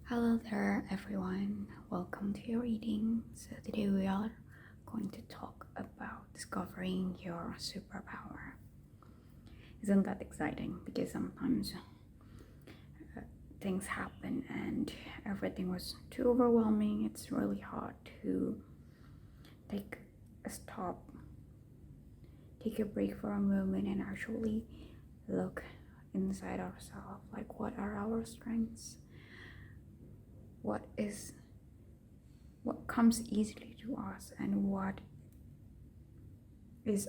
Hello there, everyone. Welcome to your reading. So, today we are going to talk about discovering your superpower. Isn't that exciting? Because sometimes things happen and everything was too overwhelming. It's really hard to take a stop, take a break for a moment, and actually look inside ourselves like, what are our strengths? What comes easily to us, and what is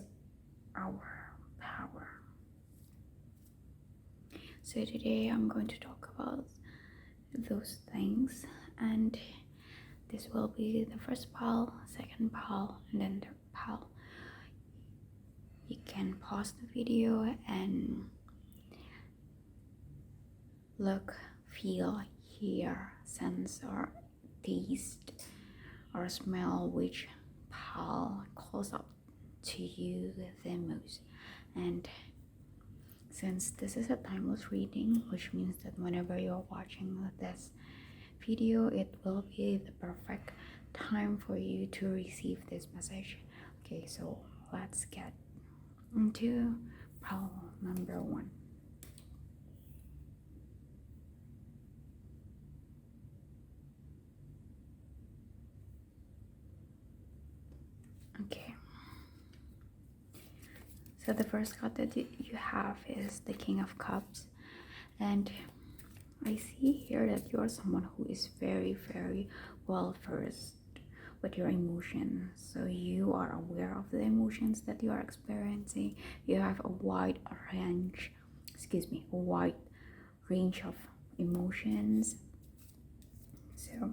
our power. So today I'm going to talk about those things, and this will be the first pile, second pile, and then third pile. You can pause the video and look, feel, hear, sense, or taste or smell which pile calls up to you the most. And since this is a timeless reading, which means that whenever you're watching this video, it will be the perfect time for you to receive this message. Okay, so let's get into pile number 1. Okay, so the first card that you have is the King of Cups, and I see here that you are someone who is very, very well versed with your emotions. So you are aware of the emotions that you are experiencing. You have a wide range of emotions. So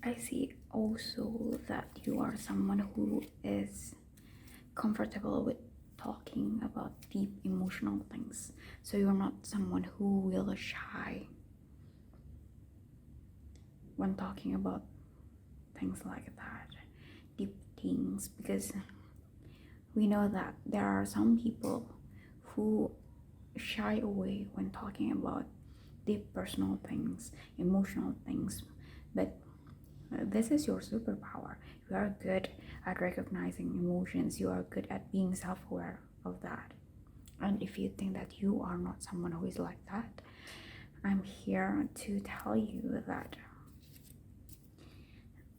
I see also that you are someone who is comfortable with talking about deep emotional things. So you're not someone who will shy when talking about things like that, deep things, because we know that there are some people who shy away when talking about deep personal things, emotional things, but this is your superpower. You are good at recognizing emotions. You are good at being self-aware of that. And if you think that you are not someone who is like that, I'm here to tell you that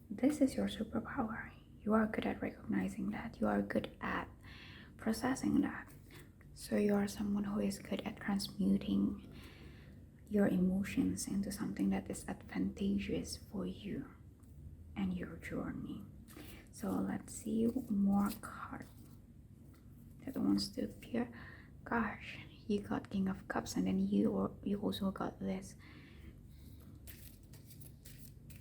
this is your superpower. You are good at recognizing that. You are good at processing that. So you are someone who is good at transmuting your emotions into something that is advantageous for you and your journey. So let's see more card that wants to appear. Gosh, you got King of Cups, and then you also got this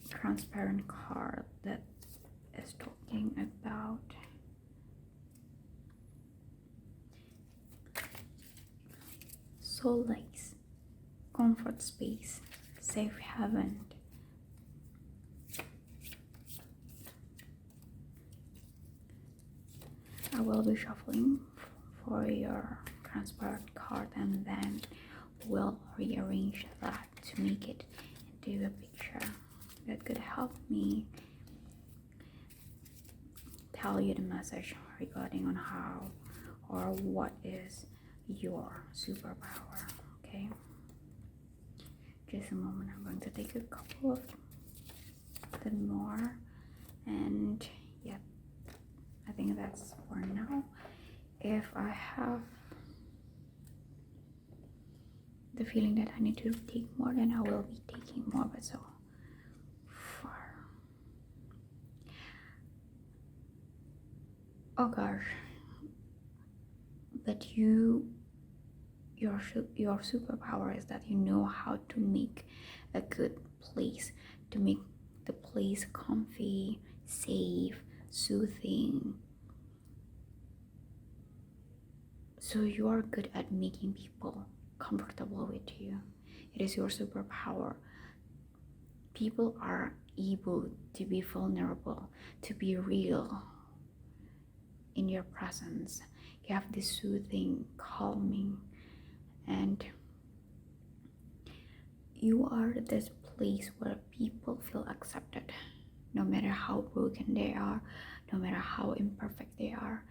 transparent card that is talking about solace, comfort space, safe haven. I will be shuffling for your transparent card, and then we'll rearrange that to make it into a picture that could help me tell you the message regarding on how or what is your superpower. Okay, just a moment. I'm going to take a couple of them more, and yeah, I think that's for now. If I have the feeling that I need to take more, then I will be taking more, but so far, oh gosh, that your superpower is that you know how to make a good place, to make the place comfy, safe, soothing. So you are good at making people comfortable with you. It is your superpower. People are able to be vulnerable, to be real in your presence. You have this soothing, calming, and you are this place where people feel accepted, no matter how broken they are, no matter how imperfect they are.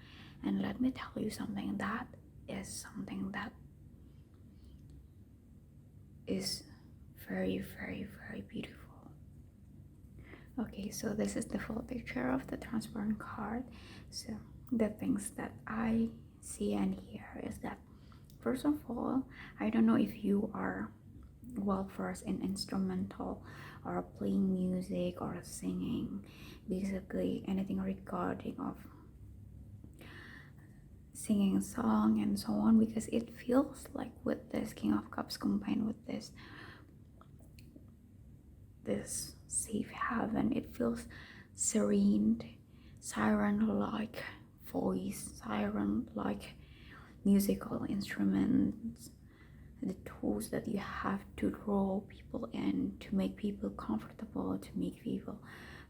And let me tell you something, that is something that is very, very, very beautiful. Okay, so this is the full picture of the transparent card. So the things that I see and hear is that, first of all, I don't know if you are well versed in instrumental or playing music or singing, basically anything regarding of singing a song and so on, because it feels like with this King of Cups combined with this safe haven, it feels serene, siren like voice, siren like musical instruments, the tools that you have to draw people in, to make people comfortable, to make people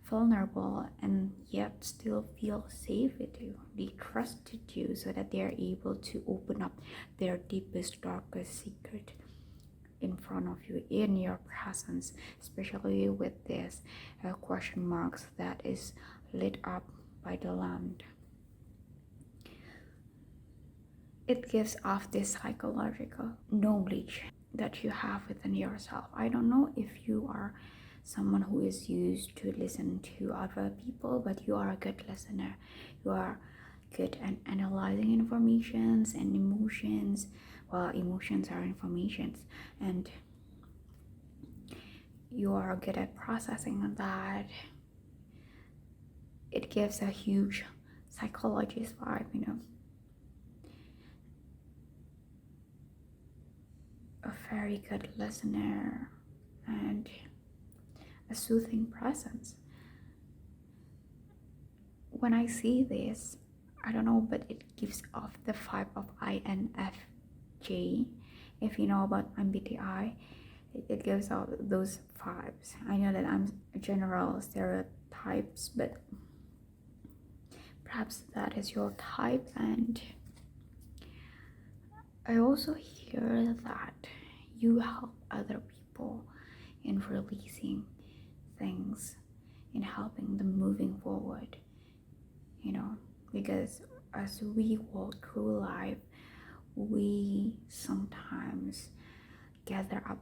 vulnerable, and yet still feel safe with you. They trusted you so that they are able to open up their deepest, darkest secret in front of you, in your presence, especially with this question marks that is lit up by the lamp. It gives off this psychological knowledge that you have within yourself. I don't know if you are someone who is used to listen to other people, but you are a good listener. You are good at analyzing informations and emotions. Well, emotions are informations, and you are good at processing that. It gives a huge psychologist vibe, a very good listener and a soothing presence. When I see this, I don't know, but it gives off the vibe of INFJ. If you know about MBTI, it gives out those vibes. I know that I'm general stereotypes, but perhaps that is your type. And I also hear that you help other people in releasing things, in helping them moving forward, because as we walk through life, we sometimes gather up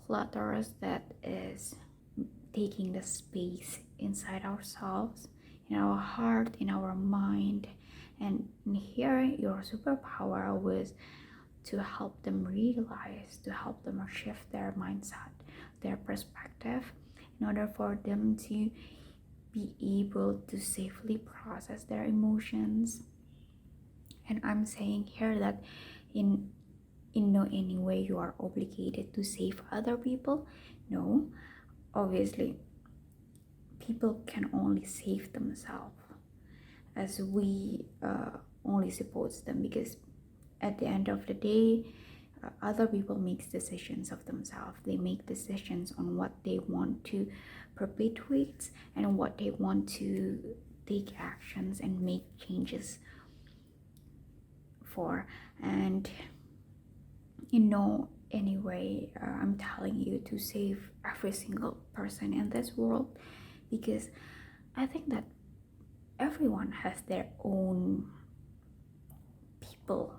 clutters that is taking the space inside ourselves, in our heart, in our mind. And here your superpower was to help them realize, to help them shift their mindset, their perspective, in order for them to be able to safely process their emotions. And I'm saying here that in no any way you are obligated to save other people. No, obviously people can only save themselves, as we only support them, because at the end of the day, other people make decisions of themselves. They make decisions on what they want to perpetuate and what they want to take actions and make changes for. And anyway, I'm telling you to save every single person in this world, because I think that everyone has their own people,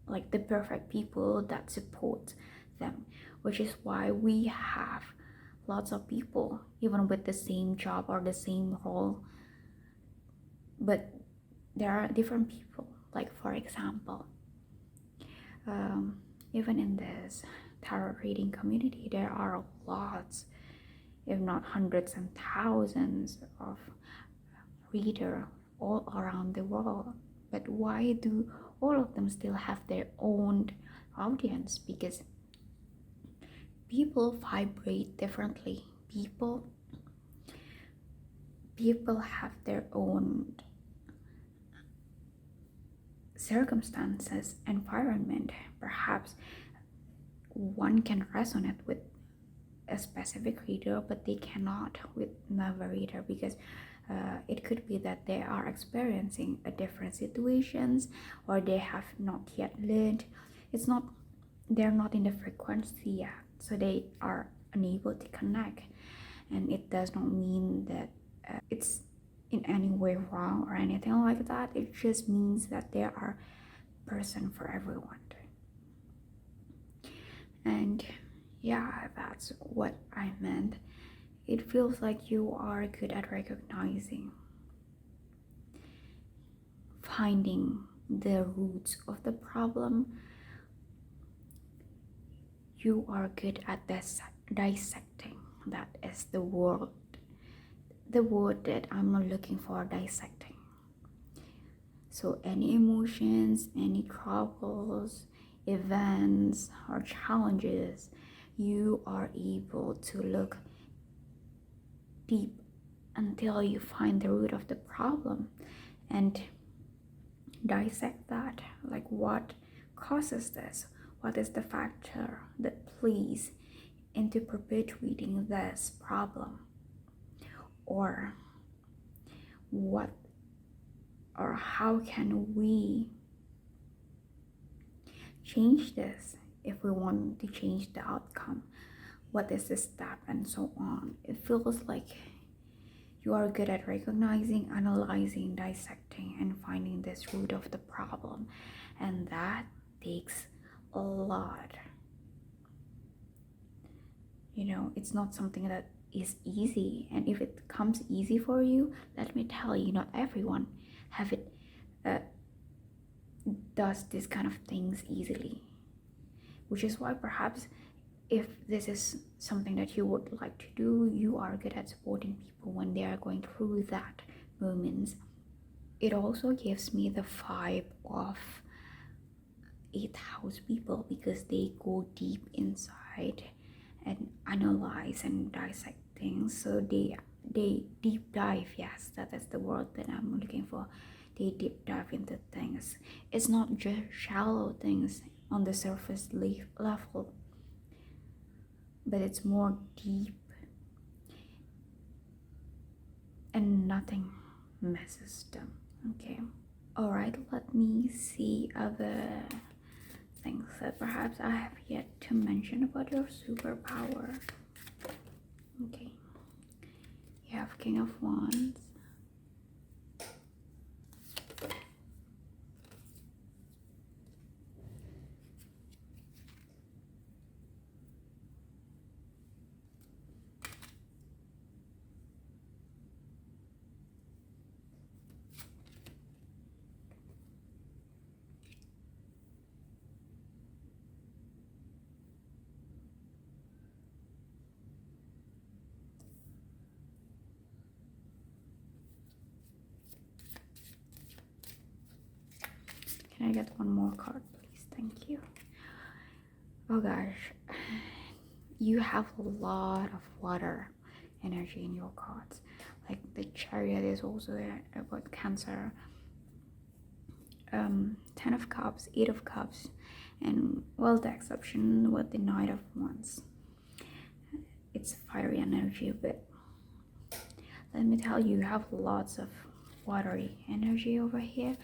like the perfect people that support them, which is why we have lots of people even with the same job or the same role, but there are different people. Like, for example, even in this tarot reading community, there are lots, if not hundreds and thousands of readers all around the world. But why do all of them still have their own audience? Because people vibrate differently. People have their own circumstances, environment. Perhaps one can resonate with a specific reader, but they cannot with another reader, because it could be that they are experiencing a different situations, or they have not yet learned. It's not they're not in the frequency yet, so they are unable to connect. And it does not mean that it's in any way wrong or anything like that. It just means that there are person for everyone. And yeah, that's what I meant. It feels like you are good at recognizing, finding the roots of the problem. You are good at dissecting. That is the word that I'm not looking for, dissecting. So any emotions, any troubles, events, or challenges, you are able to look deep until you find the root of the problem and dissect that. Like, what causes this? What is the factor that plays into perpetuating this problem? Or what, or how can we change this if we want to change the outcome? What is the step, and so on? It feels like you are good at recognizing, analyzing, dissecting, and finding this root of the problem, and that takes a lot. It's not something that is easy, and if it comes easy for you, let me tell you, not everyone have it does this kind of things easily, which is why perhaps if this is something that you would like to do, you are good at supporting people when they are going through that moments. It also gives me the vibe of 8th house people, because they go deep inside and analyze and dissect things. So they deep dive. Yes, that is the word that I'm looking for. They deep dive into things. It's not just shallow things on the surface level, but it's more deep, and nothing messes them. Okay, all right, let me see other things that perhaps I have yet to mention about your superpower. Okay, you have King of Wands, can I get one more card, please? Thank you. Oh gosh, you have a lot of water energy in your cards. Like the Chariot is also about Cancer. 10 of Cups, 8 of Cups, and well, the exception with the Knight of Wands. It's fiery energy, but let me tell you, you have lots of watery energy over here.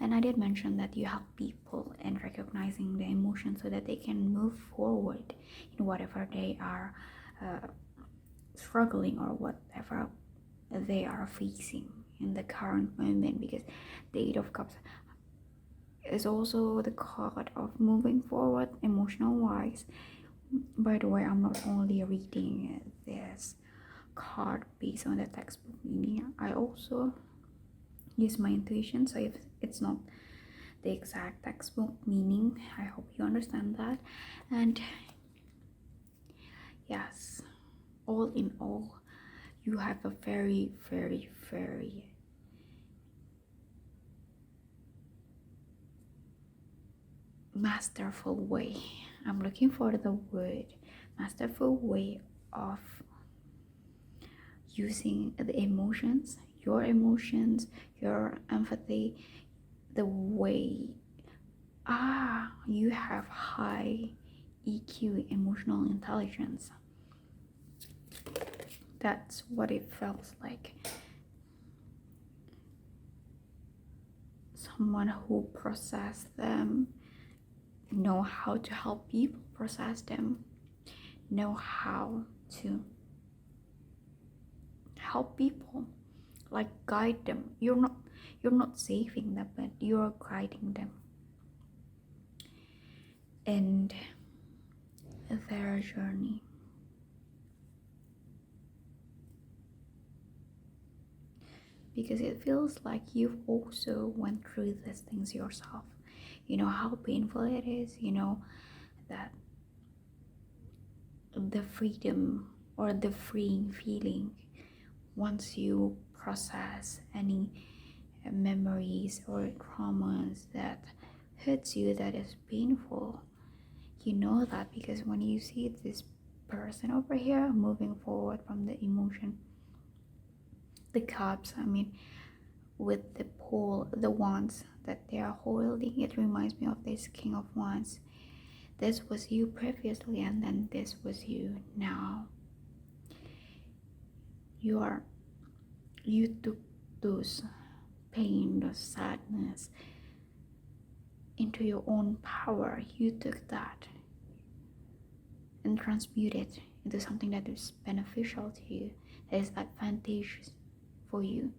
And I did mention that you help people in recognizing the emotions so that they can move forward in whatever they are struggling, or whatever they are facing in the current moment, because the 8 of Cups is also the card of moving forward emotional wise. By the way, I'm not only reading this card based on the textbook meaning, I also use my intuition. So if it's not the exact textbook meaning, I hope you understand that. And yes, all in all, you have a very, very, very masterful way. I'm looking for the word masterful way of using the emotions, your empathy, the way you have high EQ, emotional intelligence. That's what it feels like. Someone who processes them know how to help people process them, know how to help people, like guide them. You're not saving them, but you're guiding them in their journey. Because it feels like you've also went through these things yourself. You know how painful it is. You know that the freedom or the freeing feeling once you process any memories or traumas that hurts you, that is painful. You know that because when you see this person over here moving forward from the emotion, the cups, with the pole, the wands that they are holding, it reminds me of this King of Wands. This was you previously, and then this was you now. You took those pain, those sadness into your own power. You took that and transmuted it into something that is beneficial to you, that is advantageous for you.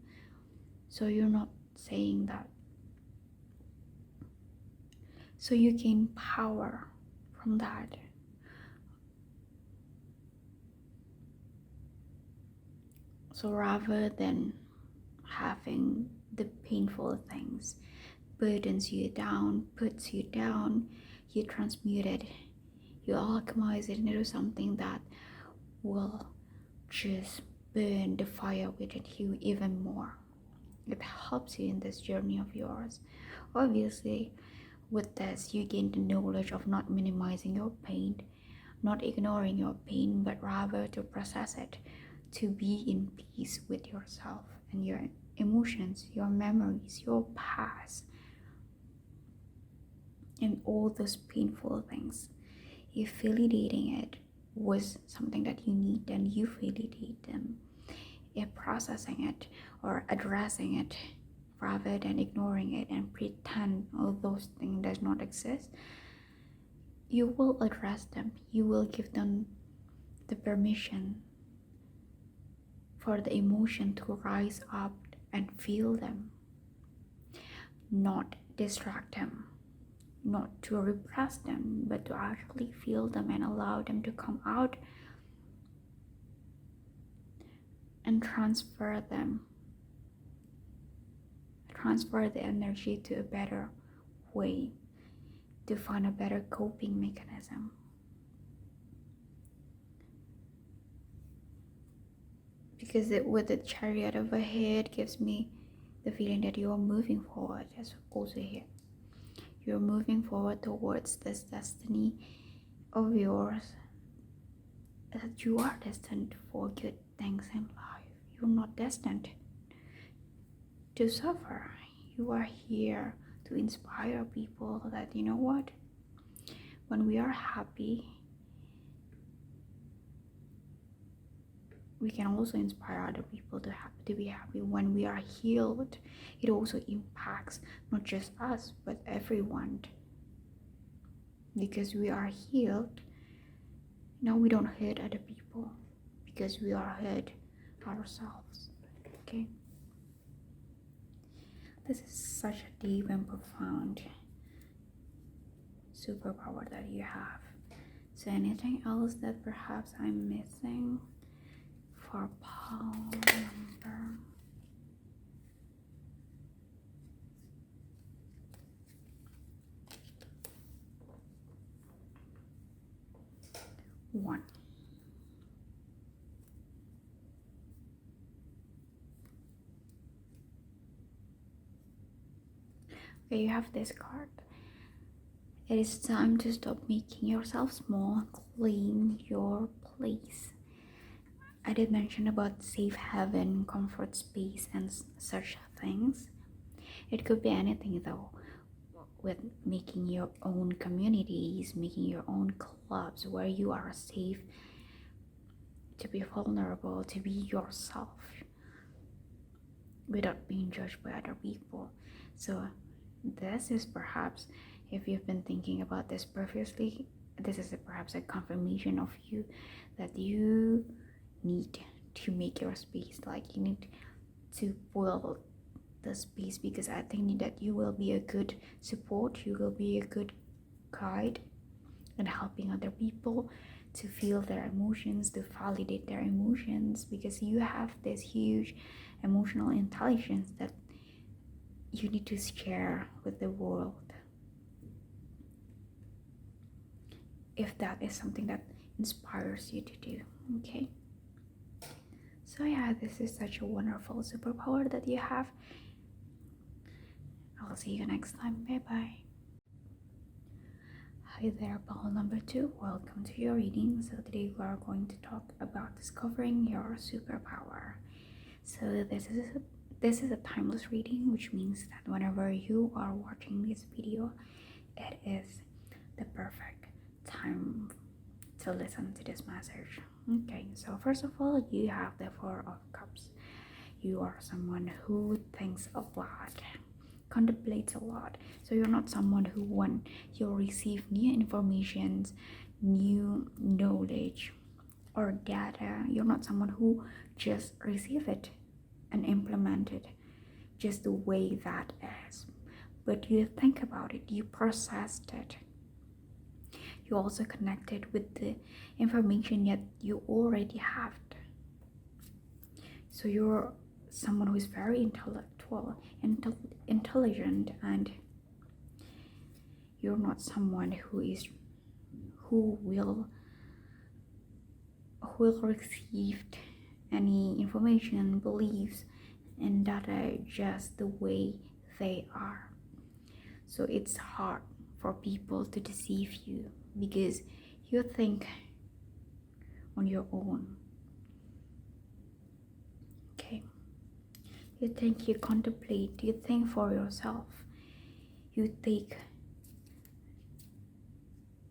So you're not saying that. So you gain power from that. So rather than having the painful things burdens you down, puts you down, you transmute it, you alchemize it into something that will just burn the fire within you even more. It helps you in this journey of yours. Obviously, with this, you gain the knowledge of not minimizing your pain, not ignoring your pain, but rather to process it, to be in peace with yourself and your emotions, your memories, your past, and all those painful things. If validating it was something that you need, then you validate them. If processing it or addressing it rather than ignoring it and pretend all those things does not exist, you will address them. You will give them the permission for the emotion to rise up and feel them, not distract them, not to repress them, but to actually feel them and allow them to come out and transfer the energy to a better way, to find a better coping mechanism. Because with the Chariot overhead gives me the feeling that you are moving forward. As also here, you're moving forward towards this destiny of yours, that you are destined for good things in life. You're not destined to suffer. You are here to inspire people that, you know what, when we are happy, we can also inspire other people to be happy. When we are healed, it also impacts not just us, but everyone. Because we are healed, now we don't hurt other people, because we are hurt ourselves. Okay? This is such a deep and profound superpower that you have. So anything else that perhaps I'm missing for pile number 1. Okay, you have this card. It is time to stop making yourself small. Claim your place. I did mention about safe haven, comfort space, and such things. It could be anything though, with making your own communities, making your own clubs where you are safe to be vulnerable, to be yourself without being judged by other people. So this is perhaps if you've been thinking about this previously, this is perhaps a confirmation of you that you need to make your space. Like, you need to build the space, because I think that you will be a good support, you will be a good guide and helping other people to feel their emotions, to validate their emotions, because you have this huge emotional intelligence that you need to share with the world, if that is something that inspires you to do. Okay, so yeah, this is such a wonderful superpower that you have. I'll see you next time. Bye bye. Hi there, ball number 2. Welcome to your reading. So today we are going to talk about discovering your superpower. So this is a timeless reading, which means that whenever you are watching this video, it is the perfect time to listen to this message. Okay, so first of all, you have the Four of Cups. You are someone who thinks a lot, contemplates a lot. So you're not someone who, when you receive new information, new knowledge or data, you're not someone who just receive it and implement it just the way that is, but you think about it, you processed it, you also connected with the information that you already have. So you're someone who is very intelligent, and you're not someone who will receive any information, beliefs and data just the way they are. So it's hard for people to deceive you, because you think on your own. Okay, you think, you contemplate, you think for yourself, you take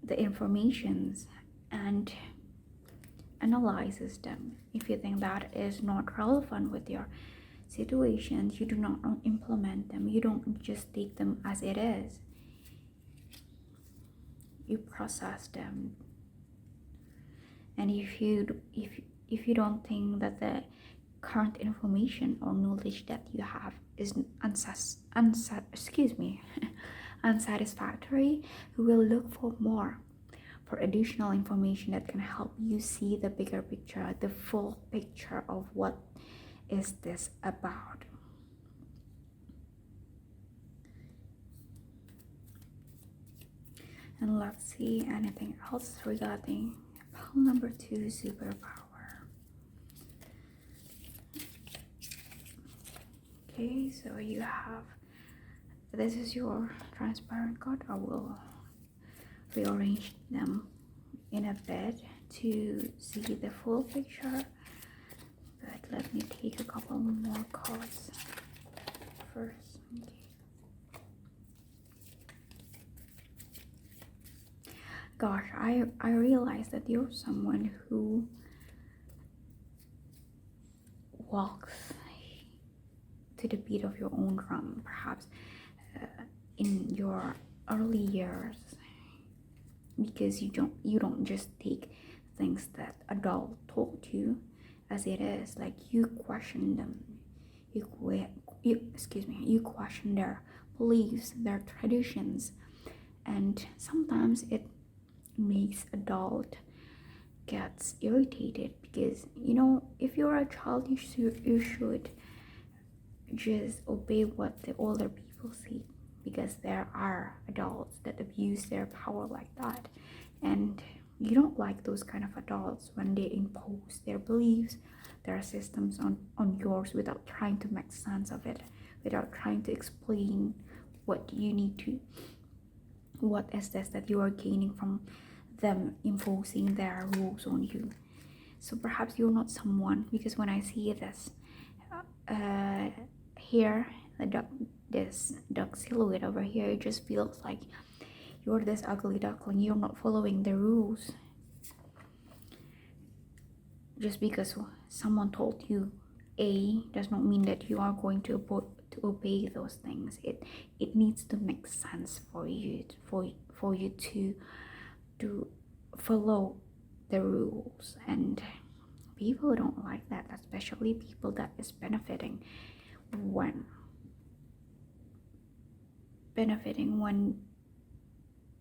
the informations and analyzes them. If you think that is not relevant with your situations, you do not implement them. You don't just take them as it is, you process them. And if you don't think that the current information or knowledge that you have is unsatisfactory, you will look for more, for additional information that can help you see the bigger picture, the full picture of what is this about. And let's see anything else regarding pile number 2, superpower. Okay, so you have, this is your transparent card. I will rearrange them in a bit to see the full picture, but let me take a couple more cards first. Okay. Gosh, I realize that you're someone who walks to the beat of your own drum, perhaps in your early years, because you don't just take things that adult told you as it is. Like, you question them, you question their beliefs, their traditions, and sometimes it makes adult gets irritated, because if you're a child, you should just obey what the older people say, because there are adults that abuse their power like that, and you don't like those kind of adults when they impose their beliefs, their systems on yours without trying to make sense of it, without trying to explain what is this that you are gaining from them imposing their rules on you. So perhaps you're not someone, because when I see this here, this duck silhouette over here, it just feels like you're this ugly duckling. You're not following the rules just because someone told you A does not mean that you are going to to obey those things. It needs to make sense for you, for you to follow the rules. And people don't like that, especially people that is benefiting when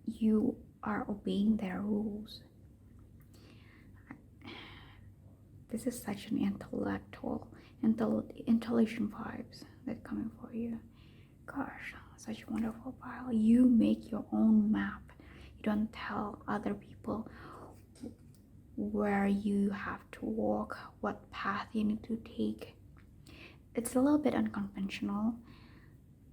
you are obeying their rules. This is such an intelligent vibes that coming for you. Gosh, such a wonderful pile. You make your own map. You don't tell other people where you have to walk, what path you need to take. It's a little bit unconventional,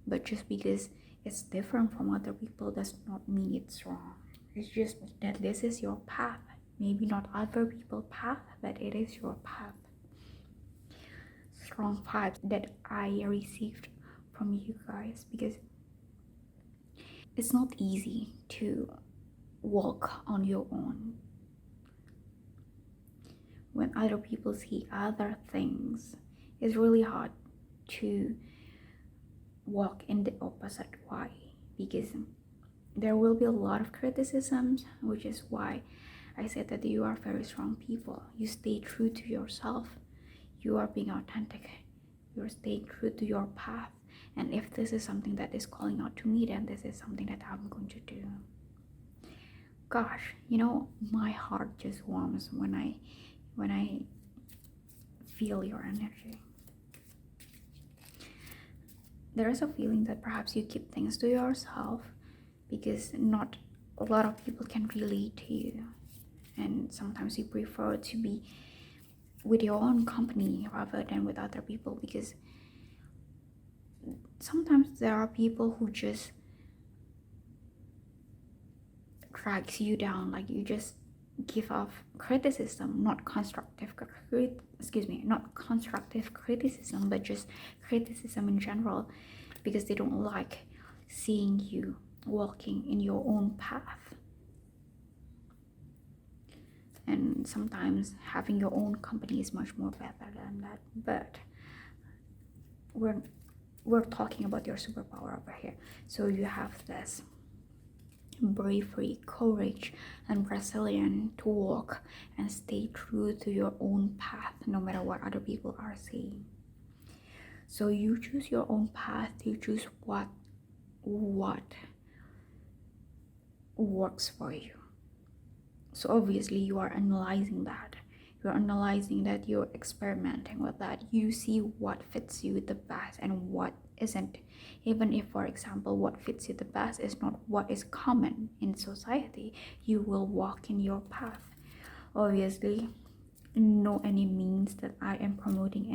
but just because it's different from other people does not mean it's wrong. It's just that this is your path. Maybe not other people's path, but it is your path. Strong vibes that I received from you guys, because it's not easy to walk on your own. When other people see other things, it's really hard to walk in the opposite way, because there will be a lot of criticisms, which is why I said that you are very strong people. You stay true to yourself. You are being authentic. You're staying true to your path. And if this is something that is calling out to me, then this is something that I'm going to do. Gosh, my heart just warms when I feel your energy. There is a feeling that perhaps you keep things to yourself because not a lot of people can relate to you. And sometimes you prefer to be with your own company rather than with other people, because sometimes there are people who just drags you down. Like, you just give off criticism, not constructive criticism, but just criticism in general, because they don't like seeing you walking in your own path. And sometimes having your own company is much more better than that. But we're talking about your superpower over here. So you have this bravery, courage, and resilience to walk and stay true to your own path, no matter what other people are saying. So you choose your own path. You choose what works for you. So obviously you are analyzing that. You're experimenting with that. You see what fits you the best and what isn't. Even if, for example, what fits you the best is not what is common in society, you will walk in your path. Obviously, no any means that I am promoting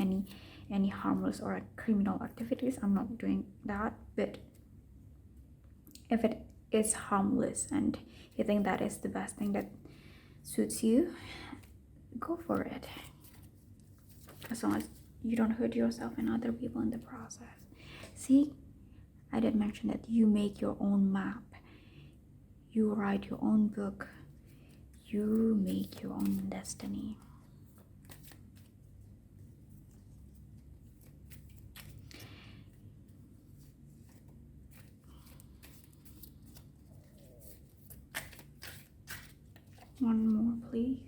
any harmless or criminal activities. I'm not doing that. But if it is harmless and you think that is the best thing that suits you, go for it, as long as you don't hurt yourself and other people in the process. See, I did mention that you make your own map, you write your own book, you make your own destiny. One more, please.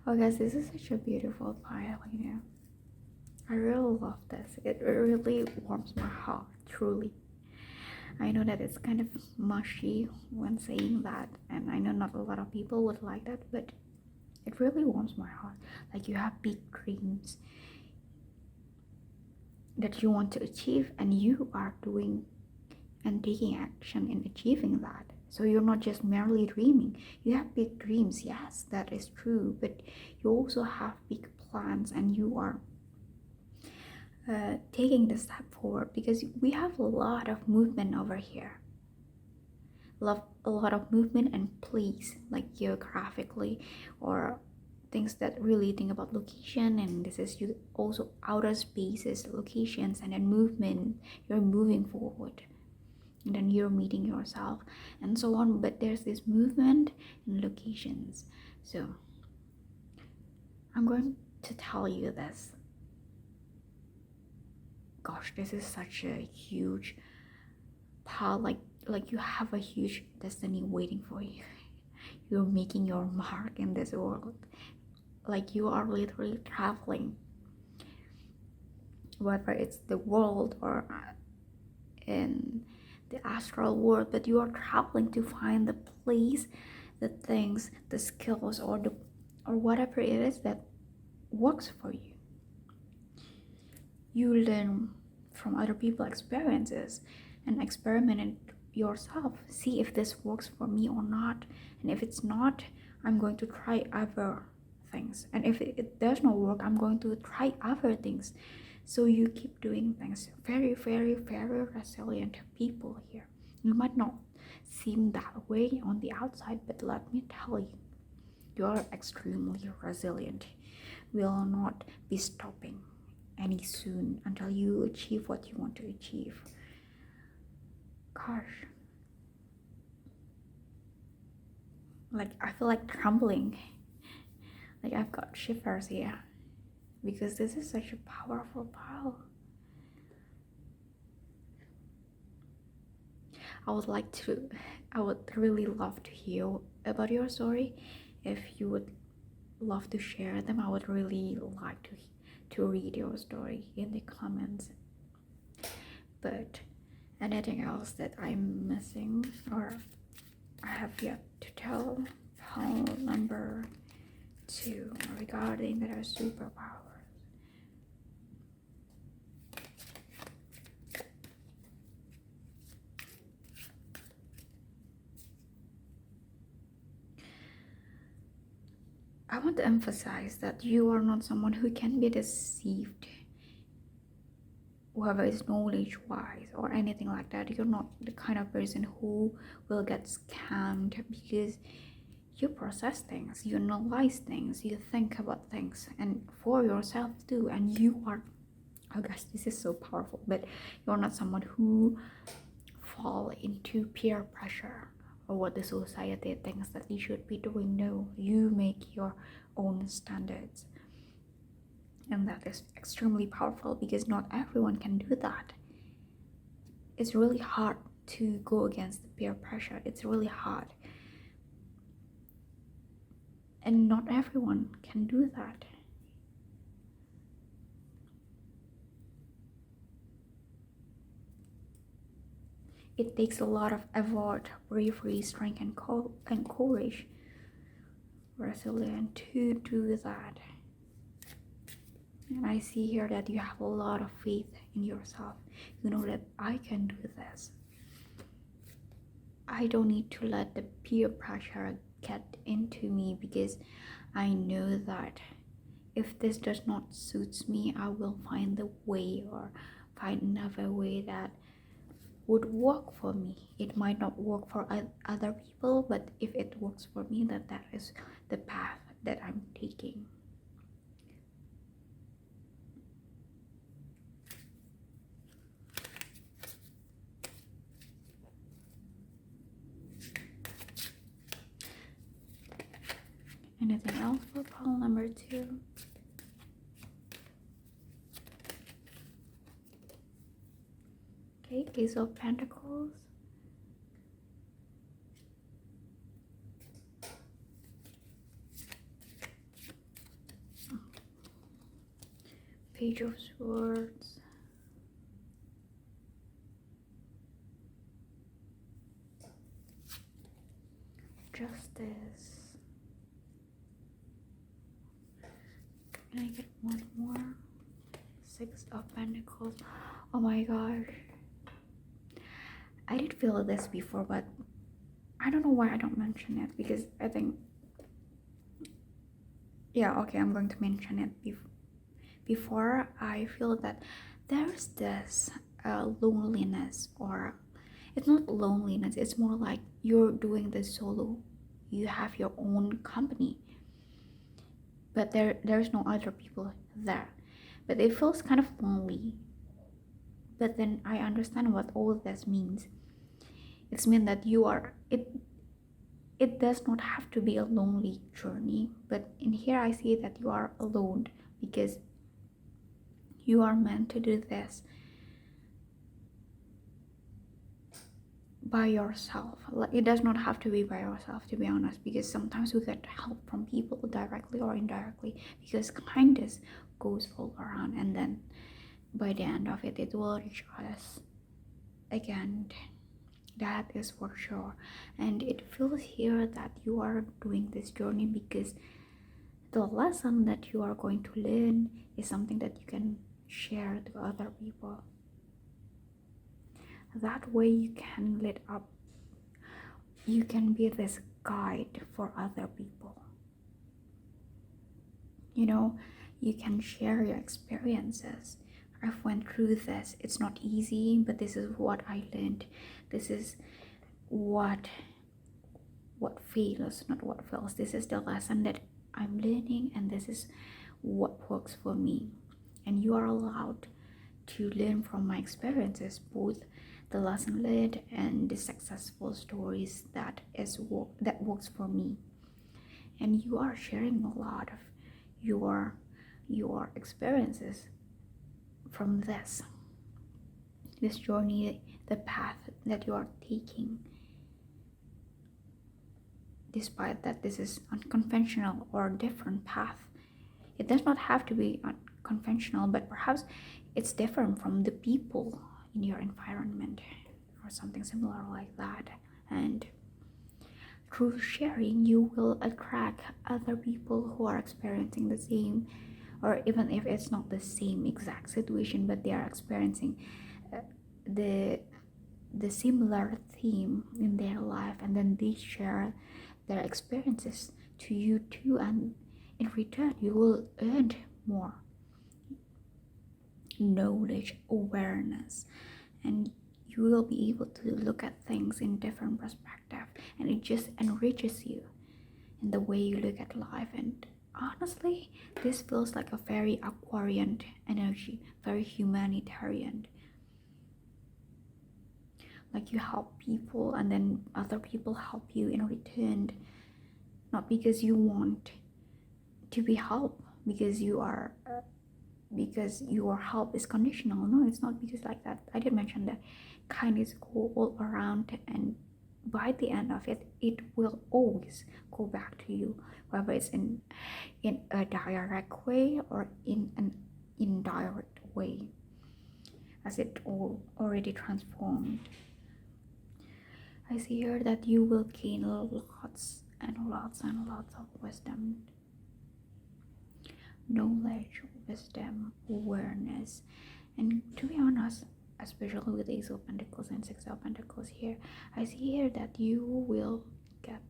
Oh guys, this is such a beautiful pile, I really love this. It really warms my heart, truly. I know that it's kind of mushy when saying that, and I know not a lot of people would like that, but it really warms my heart. Like, you have big dreams that you want to achieve, and you are doing and taking action in achieving that. So you're not just merely dreaming. You have big dreams, yes, that is true, but you also have big plans, and you are taking the step forward, because we have a lot of movement over here. A lot of movement and place, like geographically, or things that really think about location, and this is you also outer spaces, locations, and then movement. You're moving forward. and then you're meeting yourself and so on. But there's this movement in locations. So I'm going to tell you this. Gosh, this is such a huge part. Like you have a huge destiny waiting for you. You're making your mark in this world. Like you are literally traveling, whether it's the world or in the astral world, but you are traveling to find the place, the things, the skills, or whatever it is that works for you. You learn from other people's experiences and experiment it yourself. See if this works for me or not, and if it's not, I'm going to try other things, and if it does not work, I'm going to try other things. So you keep doing things. Very, very, very resilient people here. You might not seem that way on the outside, but let me tell you, you are extremely resilient. Will not be stopping any soon until you achieve what you want to achieve. Gosh, like I feel like trembling. Like I've got shivers here because this is such a powerful power. I would really love to hear about your story. If you would love to share them, I would really like to read your story in the comments. But anything else that I'm missing or I have yet to tell? Poll number 2 regarding their superpowers. I want to emphasize that you are not someone who can be deceived, whoever is knowledge wise or anything like that. You're not the kind of person who will get scammed, because you process things, you analyze things, you think about things, and for yourself too. And you are, oh gosh, this is so powerful, but you're not someone who fall into peer pressure or what the society thinks that you should be doing. No, you make your own standards, and that is extremely powerful because not everyone can do that. It's really hard to go against the peer pressure. It's really hard, and not everyone can do that. It takes a lot of effort, bravery, strength, and courage, resilience to do that. And I see here that you have a lot of faith in yourself. You know that I can do this. I don't need to let the peer pressure get into me, because I know that if this does not suit me, I will find the way or find another way that would work for me. It might not work for other people, but if it works for me, that is the path that I'm taking. Anything else for poll number 2? Okay, Ace of Pentacles. Page of Swords. Justice. Can I get one more? 6 of Pentacles. Oh my gosh. I did feel this before, but I don't know why I don't mention it, because I think, yeah, okay, I'm going to mention it before. I feel that there's this loneliness, or it's not loneliness, it's more like you're doing this solo. You have your own company, but there's no other people there, but it feels kind of lonely. But then I understand what all this means. It's mean that you are it does not have to be a lonely journey, but in here I see that you are alone because you are meant to do this by yourself. Like, it does not have to be by yourself, to be honest, because sometimes we get help from people directly or indirectly, because kindness goes all around, and then by the end of it, it will reach us again. That is for sure. And it feels here that you are doing this journey because the lesson that you are going to learn is something that you can share to other people. That way you can lit up, you can be this guide for other people. You know, you can share your experiences. I've went through this. It's not easy, but this is what I learned. This is what fails, not what fails. This is the lesson that I'm learning, and this is what works for me. And you are allowed to learn from my experiences, both the lesson learned and the successful stories that works for me. And you are sharing a lot of your experiences from this journey, the path that you are taking. Despite that this is unconventional or different path, it does not have to be unconventional, but perhaps it's different from the people in your environment or something similar like that. And through sharing, you will attract other people who are experiencing the same, or even if it's not the same exact situation, but they are experiencing the similar theme in their life, and then they share their experiences to you too, and in return you will earn more knowledge, awareness, and you will be able to look at things in different perspective, and it just enriches you in the way you look at life. And honestly, this feels like a very Aquarian energy, very humanitarian. Like you help people and then other people help you in return, not because you want to be helped, because your help is conditional. No, it's not because like that. I did mention that kindness go all around, and by the end of it, it will always go back to you, whether it's in a direct way or in an indirect way, as it all already transformed. I see here that you will gain lots and lots and lots of wisdom, knowledge, wisdom, awareness. And to be honest, especially with Ace of Pentacles and Six of Pentacles here, I see here that you will get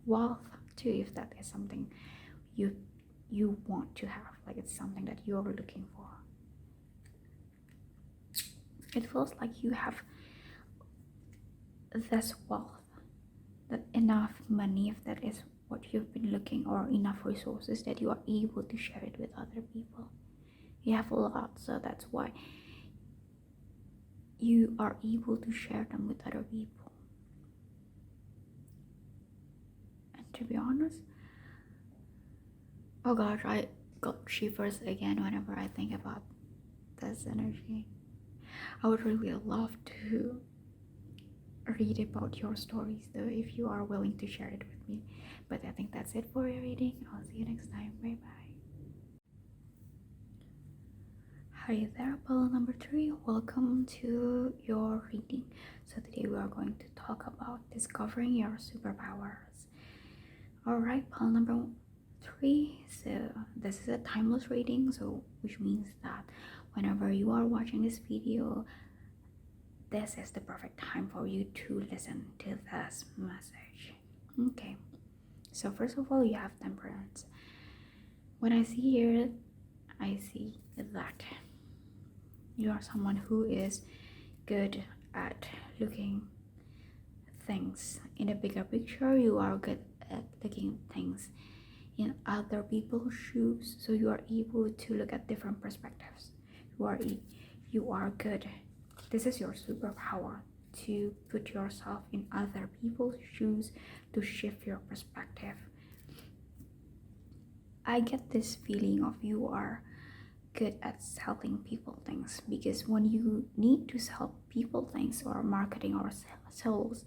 wealth too, if that is something you want to have, like it's something that you're looking for. It feels like you have this wealth, that enough money, if that is what you've been looking, or enough resources that you are able to share it with other people. You have a lot, so that's why you are able to share them with other people. And to be honest, oh gosh, I got shivers again whenever I think about this energy. I would really love to read about your stories though, if you are willing to share it with me. But I think that's it for your reading. I'll see you next time. Bye bye. Hi there, pile number 3. Welcome to your reading. So today we are going to talk about discovering your superpowers. Alright, pile number 3. So this is a timeless reading, so which means that whenever you are watching this video, this is the perfect time for you to listen to this message. Okay, so first of all, you have temperance. When I see here, I see that you are someone who is good at looking things in a bigger picture. You are good at looking things in other people's shoes, so you are able to look at different perspectives. You are good. This is your superpower, to put yourself in other people's shoes to shift your perspective. I get this feeling of you are good at selling people things, because when you need to sell people things or marketing or sales,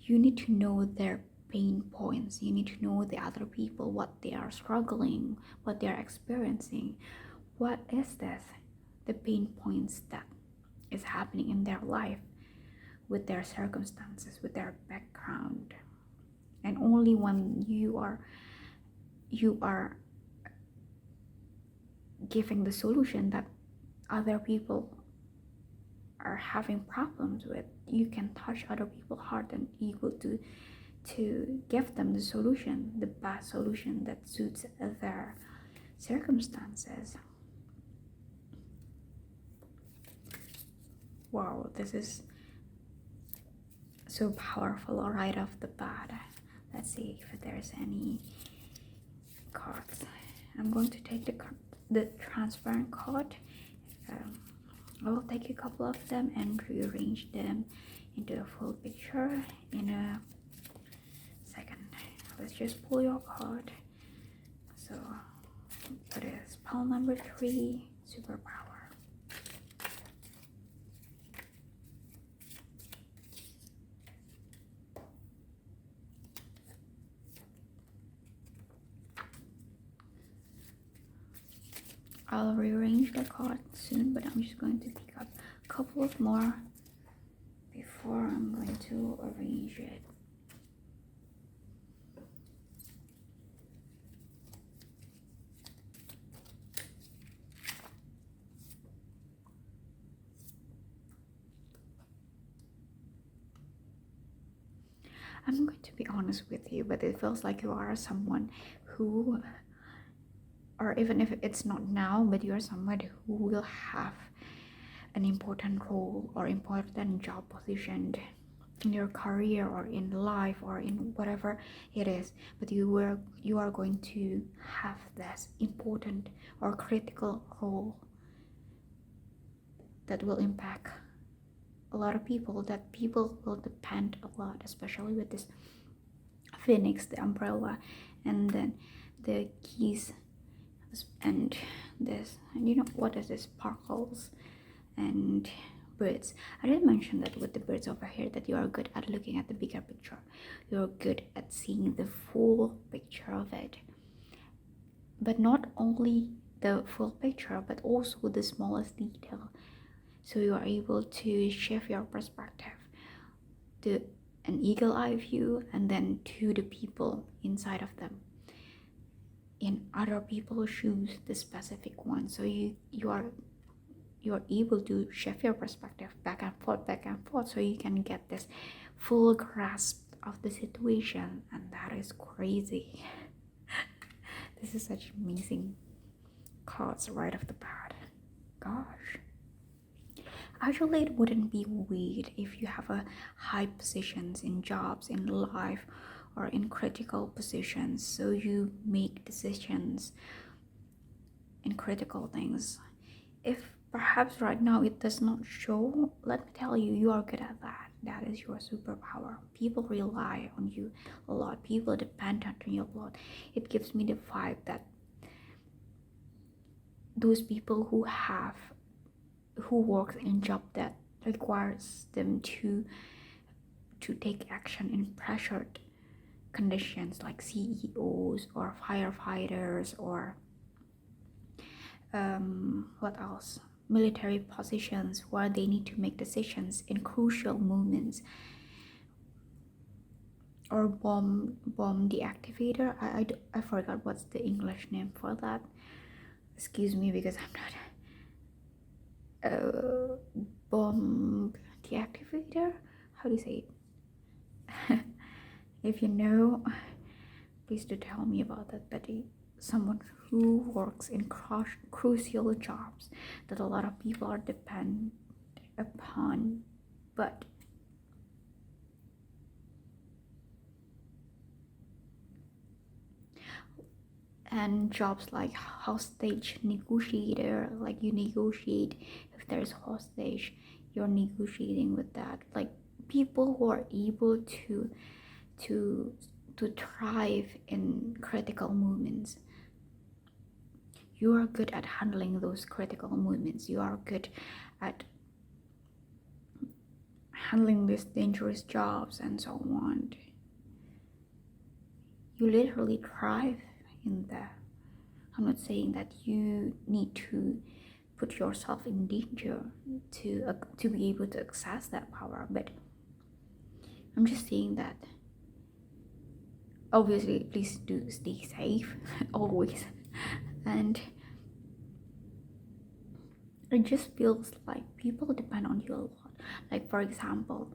you need to know their pain points. You need to know the other people, what they are struggling, what they are experiencing. What is this? The pain points that is happening in their life, with their circumstances, with their background. And only when you are giving the solution that other people are having problems with, you can touch other people's heart and able to give them the solution, the best solution that suits their circumstances. Wow, this is so powerful right off the bat. Let's see if there's any cards. I'm going to take the transparent card. I will take a couple of them and rearrange them into a full picture in a second. Let's just pull your card. So what is pile number 3, superpower. I'll rearrange the card soon, but I'm just going to pick up a couple of more before I'm going to arrange it. I'm going to be honest with you, but it feels like you are someone who, or even if it's not now, but you're someone who will have an important role or important job position in your career or in life or in whatever it is, but you are going to have this important or critical role that will impact a lot of people, that people will depend a lot, especially with this phoenix, the umbrella, and then the keys, and this, and you know what is this, sparkles and birds. I didn't mention that with the birds over here, that you are good at looking at the bigger picture. You're good at seeing the full picture of it, but not only the full picture, but also the smallest detail. So you are able to shift your perspective to an eagle eye view, and then to the people inside of them, in other people's shoes, the specific one. So you are able to shift your perspective back and forth, so you can get this full grasp of the situation, and that is crazy. This is such amazing cards right off the bat. Gosh. Actually, it wouldn't be weird if you have a high positions in jobs, in life, or in critical positions, so you make decisions in critical things. If perhaps right now it does not show, let me tell you, you are good at that. That is your superpower. People rely on you a lot. People depend on you a lot. It gives me the vibe that those people who work in job that requires them to take action in pressured conditions, like CEOs or firefighters, or what else, military positions, where they need to make decisions in crucial moments, or bomb deactivator. I forgot what's the English name for that. Excuse me, because I'm not bomb deactivator, how do you say it? If you know, please do tell me about that. But someone who works in crucial jobs that a lot of people are dependent upon, but and jobs like hostage negotiator, like you negotiate if there's hostage you're negotiating with that. Like people who are able to to thrive in critical moments, you are good at handling those critical moments. You are good at handling these dangerous jobs and so on. You literally thrive in there. I'm not saying that you need to put yourself in danger to be able to access that power, but I'm just saying that obviously please do stay safe always. And it just feels like people depend on you a lot. Like for example,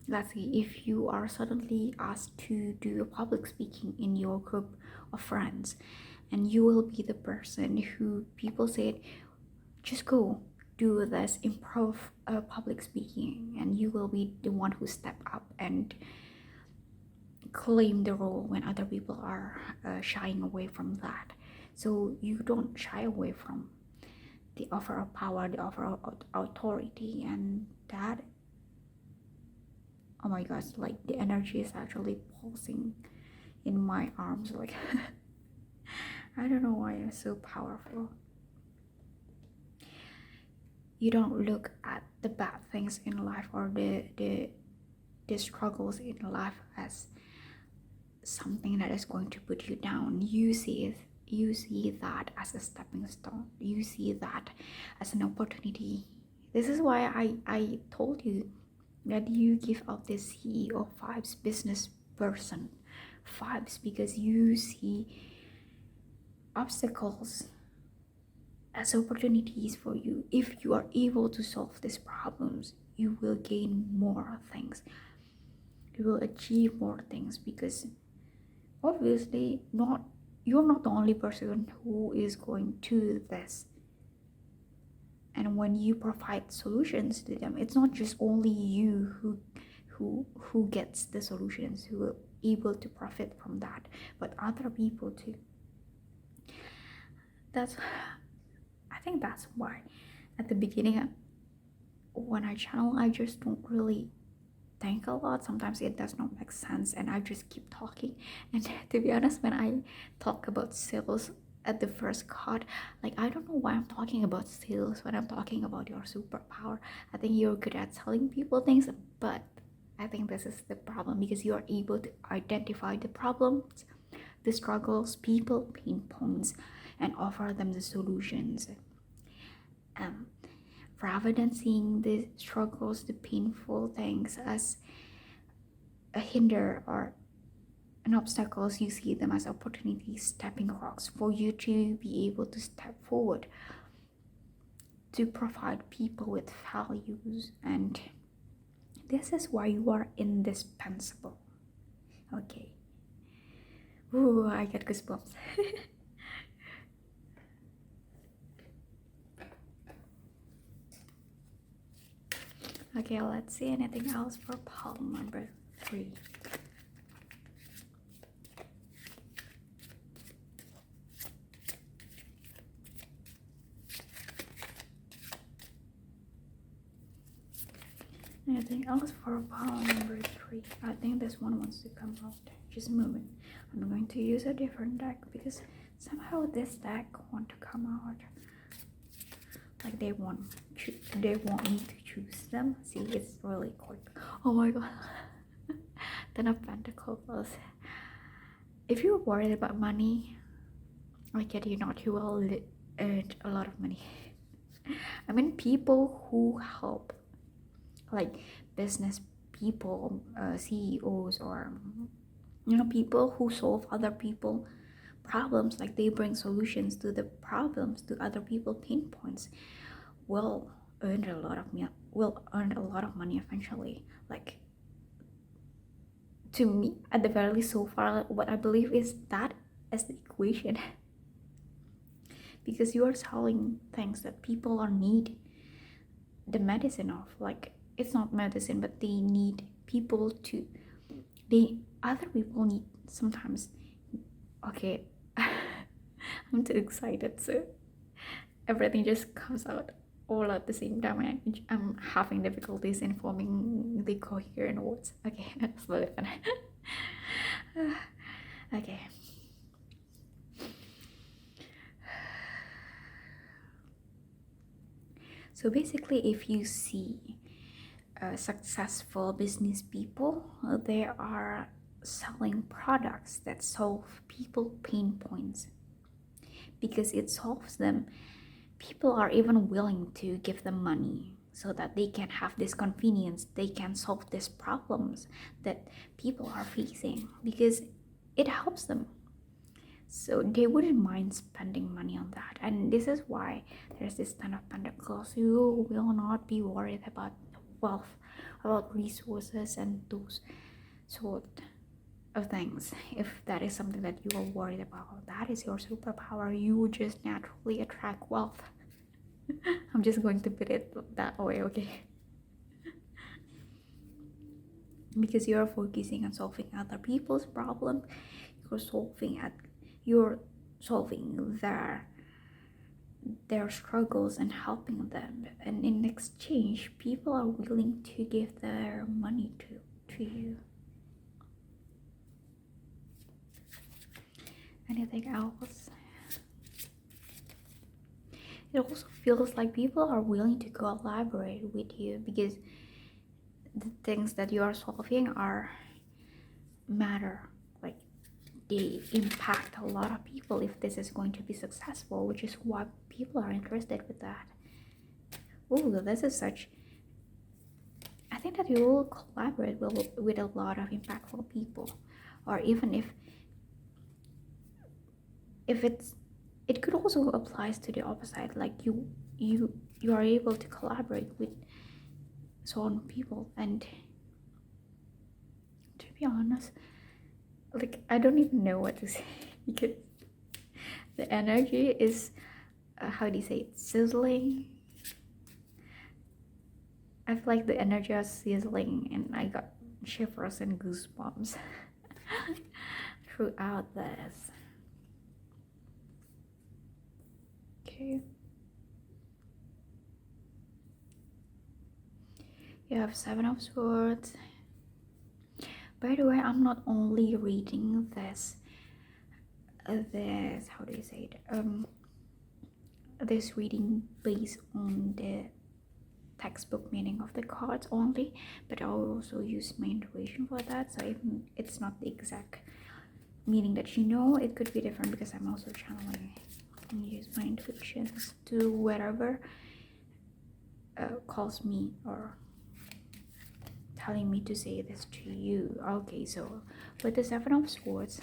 let's say if you are suddenly asked to do a public speaking in your group of friends, and you will be the person who people said just go do this improv public speaking, and you will be the one who step up and claim the role when other people are shying away from that. So you don't shy away from the offer of power, the offer of authority, and that, oh my gosh, like the energy is actually pulsing in my arms, like I don't know why it's so powerful. You don't look at the bad things in life or the struggles in life as something that is going to put you down. You see that as a stepping stone. You see that as an opportunity. This is why I told you that you give out this CEO vibes, business person vibes, because you see obstacles as opportunities for you. If you are able to solve these problems, you will gain more things. You will achieve more things, because obviously you're not the only person who is going to this. And when you provide solutions to them, it's not just only you who gets the solutions, who are able to profit from that, but other people too. I think that's why at the beginning when I channel, I just don't really think a lot. Sometimes it does not make sense and I just keep talking. And to be honest, when I talk about sales at the first cut, like I don't know why I'm talking about sales when I'm talking about your superpower. I think you're good at selling people things, but I think this is the problem, because you are able to identify the problems, the struggles, people, pain points, and offer them the solutions. Rather than seeing the struggles, the painful things as a hinder or an obstacles, you see them as opportunities, stepping rocks for you to be able to step forward, to provide people with values. And this is why you are indispensable. Okay. Ooh, I get goosebumps. Okay, let's see anything else for palm number 3. Anything else for palm number 3? I think this one wants to come out. Just a moment. I'm going to use a different deck because somehow this deck want to come out. Like they want me to choose them. See, it's really quick. Oh my god. Ten of Pentacles. If you're worried about money, I kid you not, you will earn a lot of money. I mean, people who help, like business people, CEOs, or people who solve other people problems, like they bring solutions to the problems, to other people pain points, will earn a lot of money eventually. Like, to me, at the very least so far, what I believe is that is the equation. Because you are selling things that people are need the medicine of. Like, it's not medicine, but they need people to, other people need sometimes. Okay. I'm too excited, so everything just comes out. all at the same time, and I'm having difficulties in forming the coherent words. Okay, slowly down. Okay. So basically, if you see successful business people, they are selling products that solve people pain points because it solves them. People are even willing to give them money so that they can have this convenience, they can solve these problems that people are facing because it helps them. So they wouldn't mind spending money on that. And this is why there's this Ten of Pentacles. You will not be worried about wealth, about resources, and those sort of things. If that is something that you are worried about, that is your superpower. You just naturally attract wealth. I'm just going to put it that way, okay? Because you're focusing on solving other people's problem, you're solving their struggles and helping them, and in exchange people are willing to give their money to you. Anything else? It also feels like people are willing to collaborate with you because the things that you are solving are matter, like they impact a lot of people if this is going to be successful, which is why people are interested with that. Oh, this is such, I think that you will collaborate with a lot of impactful people, or even if it could also applies to the opposite, like you are able to collaborate with certain people. And to be honest, like I don't even know what to say because the energy is how do you say it, sizzling. I feel like the energy is sizzling and I got shivers and goosebumps throughout this. Okay. You have Seven of Swords. By the way, I'm not only reading this how do you say it, this reading based on the textbook meaning of the cards only, but I'll also use my intuition for that. So even it's not the exact meaning that you know, it could be different because I'm also channeling and use my intuitions to whatever calls me or telling me to say this to you. Okay, so with the Seven of Swords,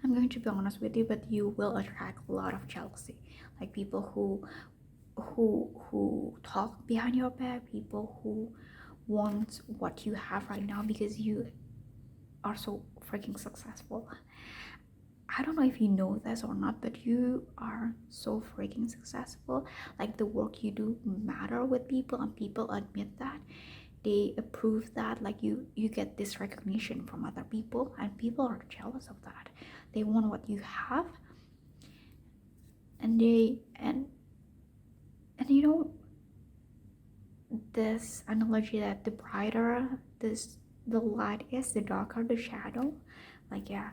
I'm going to be honest with you, but you will attract a lot of jealousy, like people who talk behind your back, people who want what you have right now because you are so freaking successful. I don't know if you know this or not, but you are so freaking successful. Like the work you do matter with people, and people admit that, they approve that. Like you get this recognition from other people, and people are jealous of that. They want what you have, and you know, this analogy that the brighter the light is, the darker the shadow. Like yeah,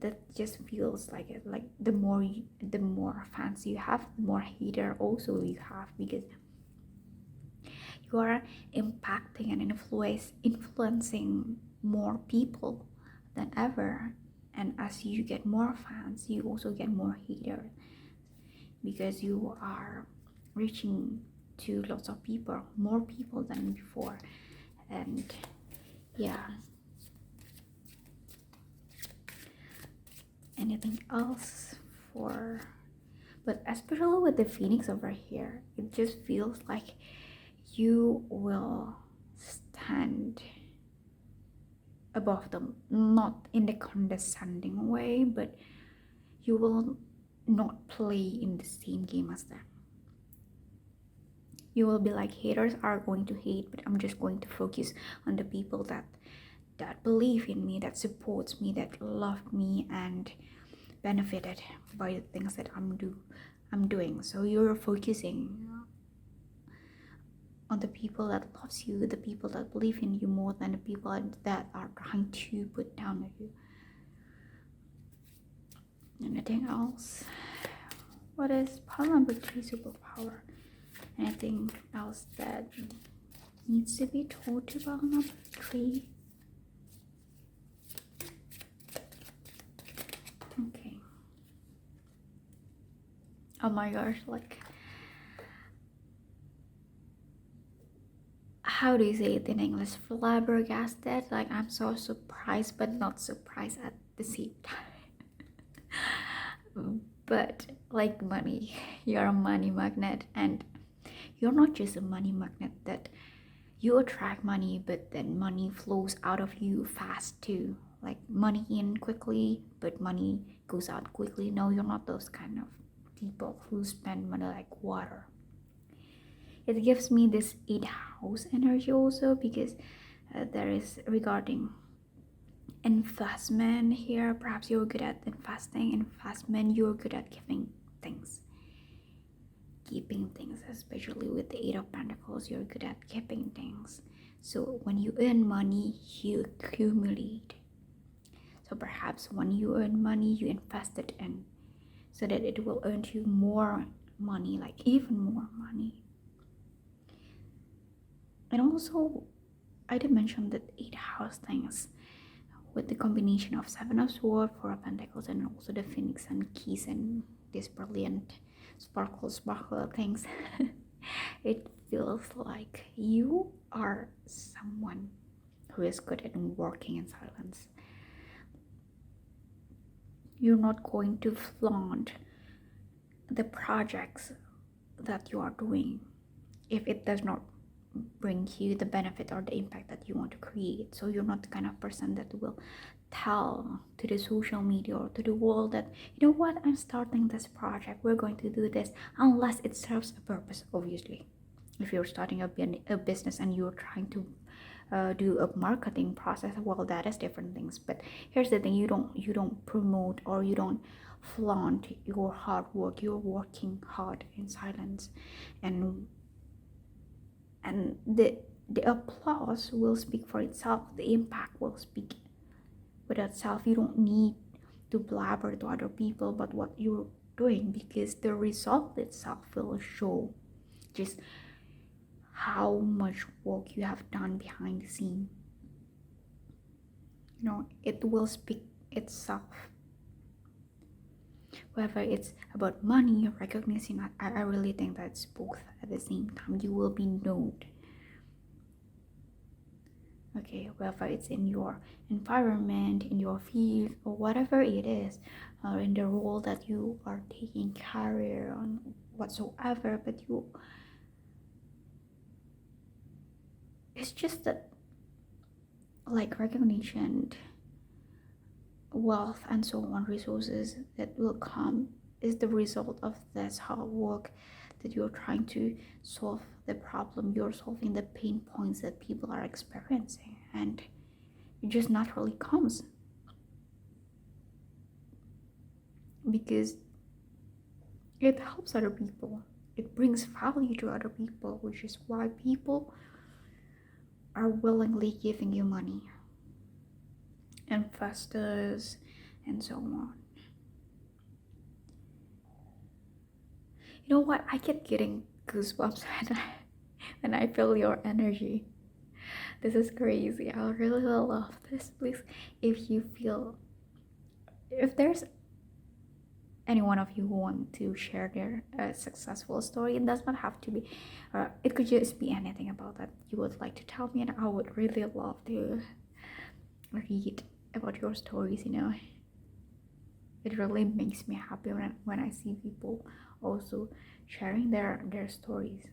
that just feels like it. Like the more fans you have, the more hater also you have, because you are impacting and influencing more people than ever. And as you get more fans, you also get more haters because you are reaching to lots of people, more people than before. And yeah, anything else for, but especially with the Phoenix over here, it just feels like you will stand above them, not in the condescending way, but you will not play in the same game as them. You will be like, haters are going to hate, but I'm just going to focus on the people that believe in me, that supports me, that love me, and benefited by the things that I'm doing. So you're focusing on the people that loves you, the people that believe in you more than the people that are trying to put down you. Anything else? What is pile number 3 superpower? Anything else that needs to be told to pile number 3? Okay. Oh my gosh, like, how do you say it in English? Flabbergasted. Like, I'm so surprised, but not surprised at the same time. But like money, you're a money magnet, and you're not just a money magnet that you attract money, but then money flows out of you fast too. Like money in quickly, but money goes out quickly. No, you're not those kind of people who spend money like water. It gives me this 8th house energy also, because there is regarding investment here. Perhaps you're good at investment, you're good at giving things, keeping things, especially with the 8 of Pentacles. You're good at keeping things. So when you earn money, you accumulate. So perhaps when you earn money, you invest it in, so that it will earn you more money, like even more money. And also, I did mention that 8 house things with the combination of 7 of Swords, 4 of Pentacles, and also the Phoenix and Keys and this brilliant sparkle things. It feels like you are someone who is good at working in silence. You're not going to flaunt the projects that you are doing if it does not bring you the benefit or the impact that you want to create. So you're not the kind of person that will tell to the social media or to the world that, you know what, I'm starting this project, we're going to do this, unless it serves a purpose. Obviously, if you're starting a business and you're trying to do a marketing process, well, that is different things. But here's the thing, you don't promote or you don't flaunt your hard work. You're working hard in silence, and the applause will speak for itself. The impact will speak with itself. You don't need to blabber to other people about what you're doing, because the result itself will show just how much work you have done behind the scene. You know, it will speak itself. Whether it's about money or recognition, I really think that's both at the same time. You will be known. Okay, whether it's in your environment, in your field, or whatever it is, or in the role that you are taking career on whatsoever, but it's just that, like, recognition, wealth, and so on, resources that will come is the result of this hard work that you're trying to solve the problem. You're solving the pain points that people are experiencing, and it just naturally comes because it helps other people. It brings value to other people, which is why people are willingly giving you money, investors, and so on. You know what? I get getting goosebumps when I feel your energy. This is crazy. I really love this. Please, if there's any one of you who want to share their successful story, it does not have to be, it could just be anything about that you would like to tell me, and I would really love to read about your stories. You know, it really makes me happy when I see people also sharing their stories.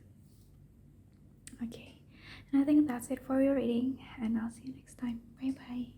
Okay, and I think that's it for your reading, and I'll see you next time. Bye bye.